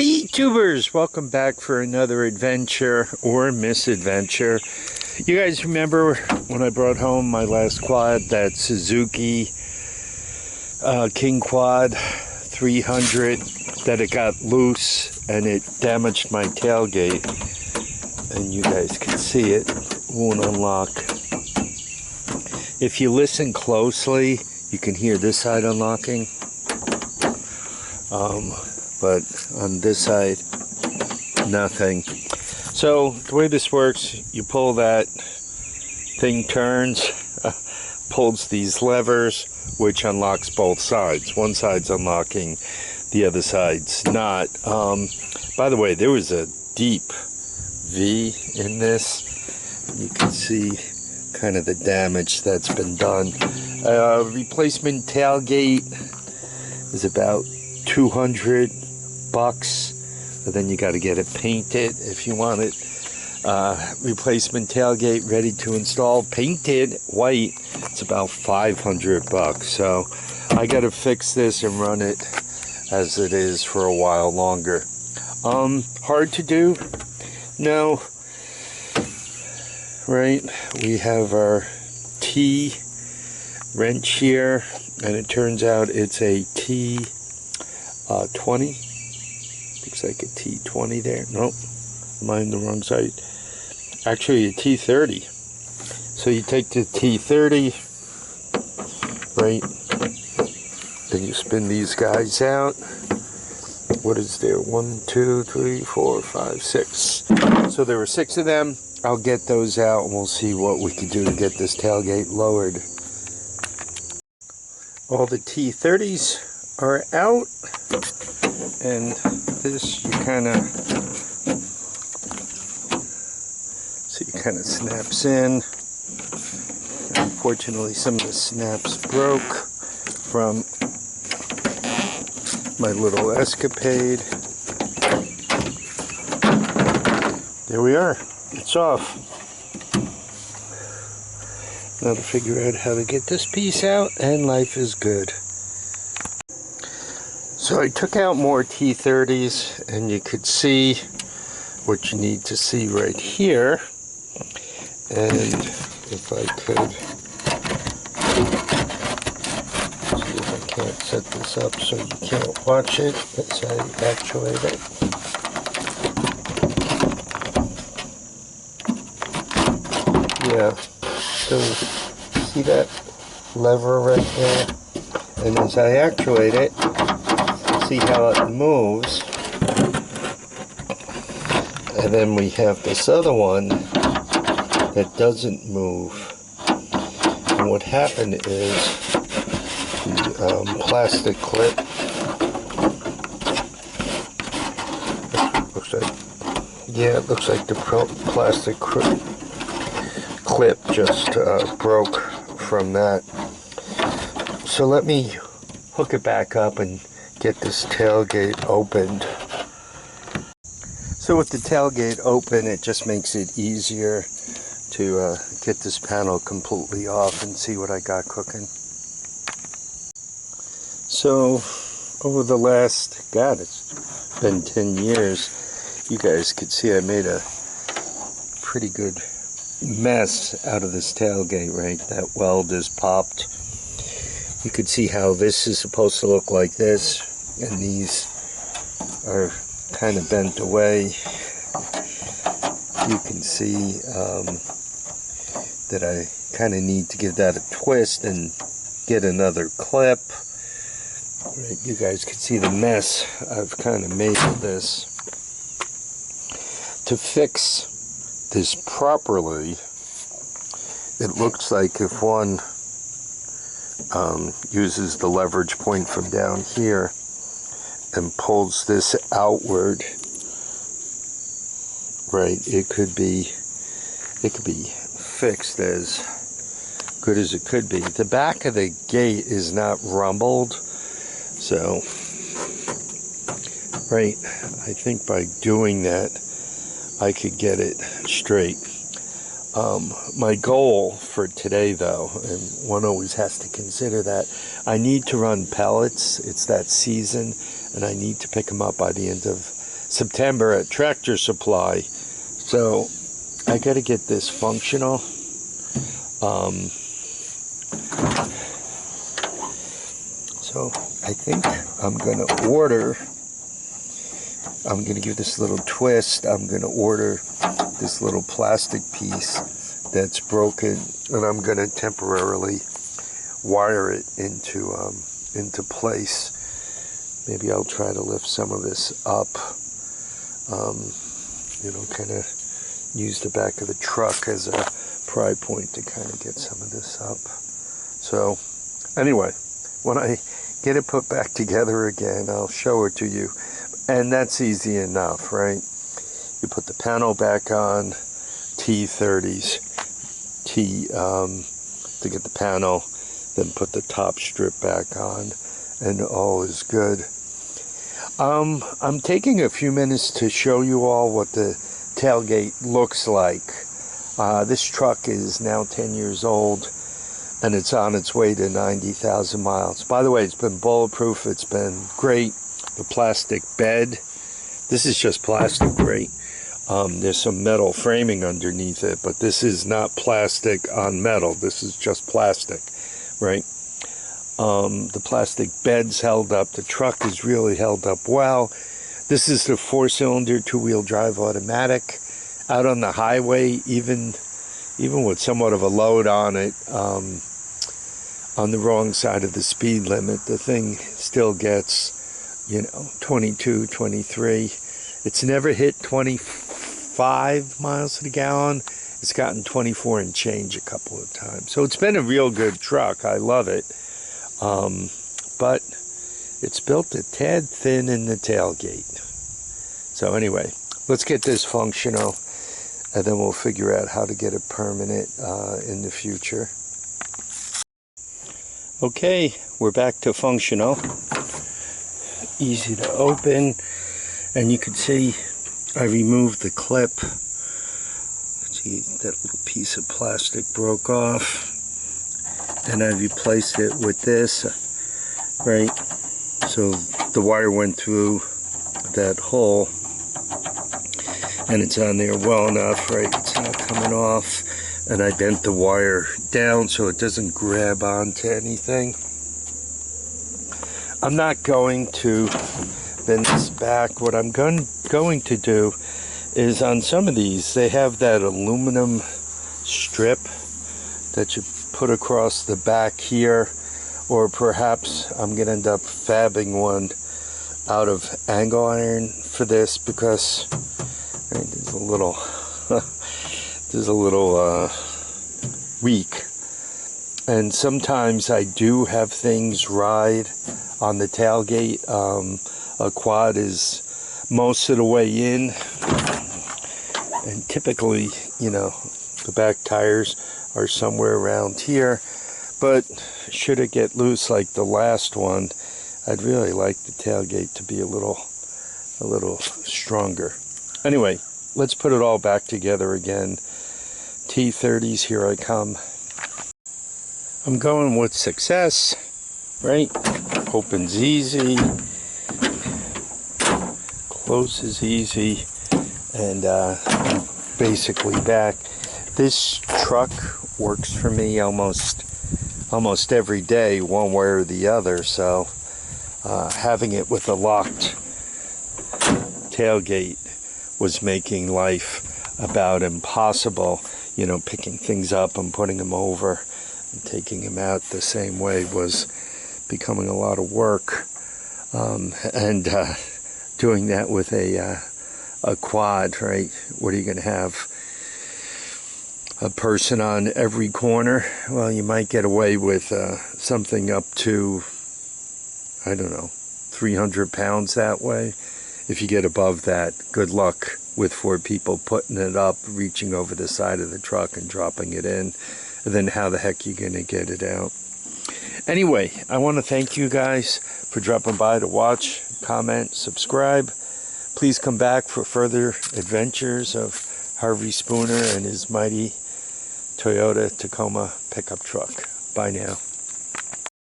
Hey tubers, welcome back for another adventure or misadventure. You guys remember when I brought home my last quad, that Suzuki King Quad 300, that it got loose and it damaged my tailgate, and you guys can see it won't unlock. If you listen closely, you can hear this side unlocking. But on this side, nothing. So the way this works, you pull that thing, turns, pulls these levers, which unlocks both sides. One side's unlocking, the other side's not. By the way, there was a deep V in this. You can see kind of the damage that's been done. Replacement tailgate is about $200, but then you got to get it painted if you want it. Replacement tailgate ready to install, painted white, it's about $500. So I got to fix this and run it as it is for a while longer. Hard to do? No. Right, we have our T wrench here, and it turns out it's a T20. Looks like a T20 there. Nope, am I on the wrong side? Actually a T30. So you take the T30, right, and you spin these guys out. What is there? 1, 2, 3, 4, 5, 6. So there were 6 of them. I'll get those out and we'll see what we can do to get this tailgate lowered. All the T30s are out, and this you kind of snaps in. Unfortunately, some of the snaps broke from my little escapade. There we are. It's off. Now to figure out how to get this piece out, and life is good. So I took out more T30s, and you could see what you need to see right here. And if I could see if I can't set this up so you can't watch it as I actuate it. Yeah, so see that lever right there? And as I actuate it, see how it moves. And then we have this other one that doesn't move. And what happened is the plastic clip, looks like, yeah, it looks like the plastic clip just broke from that. So let me hook it back up and get this tailgate opened. So with the tailgate open, it just makes it easier to get this panel completely off and see what I got cooking. So over the last, God, it's been 10 years, you guys could see I made a pretty good mess out of this tailgate, right? That weld is popped. You could see how this is supposed to look like this, and these are kind of bent away. You can see that I kind of need to give that a twist and get another clip. Right, you guys can see the mess I've kind of made of this. To fix this properly, it looks like if one uses the leverage point from down here and pulls this outward, right, it could be fixed as good as it could be. The back of the gate is not rumbled, so right, I think by doing that I could get it straight. My goal for today, though, and one always has to consider that, I need to run pellets. It's that season, and I need to pick them up by the end of September at Tractor Supply. So I got to get this functional. So I think I'm going to order, I'm going to give this little twist. I'm going to order this little plastic piece that's broken, and I'm going to temporarily wire it into place. Maybe I'll try to lift some of this up, kind of use the back of the truck as a pry point to kind of get some of this up. So anyway, when I get it put back together again, I'll show it to you. And that's easy enough, right? You put the panel back on, T30s, to get the panel, then put the top strip back on, and all is good. I'm taking a few minutes to show you all what the tailgate looks like. This truck is now 10 years old, and it's on its way to 90,000 miles. By the way, it's been bulletproof. It's been great. The plastic bed, this is just plastic, right? There's some metal framing underneath it, but this is not plastic on metal. This is just plastic, right? The plastic bed's held up. The truck is really held up well. This is the 4-cylinder 2-wheel drive automatic. Out on the highway, even with somewhat of a load on it, on the wrong side of the speed limit, the thing still gets, 22, 23. It's never hit 25 miles to the gallon. It's gotten 24 and change a couple of times. So it's been a real good truck. I love it. But it's built a tad thin in the tailgate. So anyway, let's get this functional, and then we'll figure out how to get it permanent in the future. Okay, we're back to functional. Easy to open, and you can see I removed the clip. See, that little piece of plastic broke off, and I replaced it with this, right? So the wire went through that hole, and it's on there well enough, right? It's not coming off. And I bent the wire down so it doesn't grab onto anything. I'm not going to bend this back. What I'm going to do is, on some of these, they have that aluminum strip that you put across the back here, or perhaps I'm going to end up fabbing one out of angle iron for this, because right, there's a little weak, and sometimes I do have things ride on the tailgate. A quad is most of the way in, and typically, the back tires are somewhere around here, but should it get loose like the last one, I'd really like the tailgate to be a little stronger. Anyway, let's put it all back together again. T30s, here I come. I'm going with success, right? Opens easy, closes easy, and I'm basically back. This truck works for me almost every day, one way or the other, so having it with a locked tailgate was making life about impossible. Picking things up and putting them over and taking them out the same way was becoming a lot of work. And doing that with a quad, right? What are you going to have? A person on every corner? Well, you might get away with something up to, I don't know, 300 pounds that way. If you get above that, good luck with 4 people putting it up, reaching over the side of the truck and dropping it in. And then how the heck are you going to get it out? Anyway, I want to thank you guys for dropping by to watch, comment, subscribe. Please come back for further adventures of Harvey Spooner and his mighty Toyota Tacoma pickup truck. Bye now.